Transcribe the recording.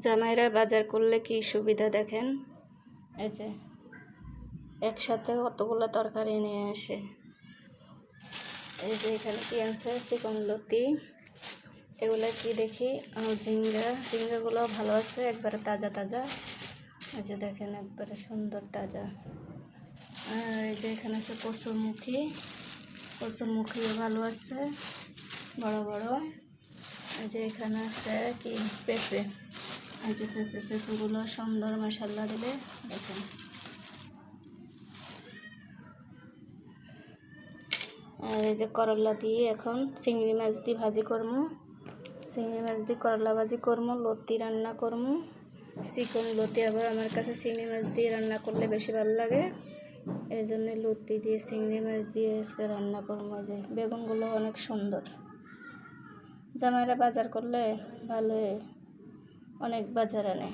জামাইরা বাজার করলে কি সুবিধা দেখেন, এই যে একসাথে কতগুলো তরকারি নিয়ে আসে। এই যে এখানে কি আনছে, চিকন লতি, এগুলো কি দেখি, ঝিঙ্গাগুলো ভালো আছে, একবারে তাজা তাজা। এই যে দেখেন একবারে সুন্দর তাজা। আর এই যে এখানে আছে কচুরমুখীও ভালো আছে, বড় বড়। এই যে এখানে আছে কি পেঁপে, এই যে পেঁপেগুলো সুন্দর মশলা দিলে দেখেন। আর এই যে করলা দিয়ে এখন চিংড়ি মাছ দিয়ে ভাজি করবো, চিংড়ি মাছ দিয়ে করলা ভাজি করবো, লতি রান্না করবো, চিকন লতি। আবার আমার কাছে চিংড়ি মাছ দিয়ে রান্না করলে বেশি ভালো লাগে, এই জন্য লতি দিয়ে চিংড়ি মাছ দিয়ে আজকে রান্না করবো। যে বেগুনগুলো অনেক সুন্দর। জামাইরা বাজার করলে ভালো, অনেক বাজার আনে।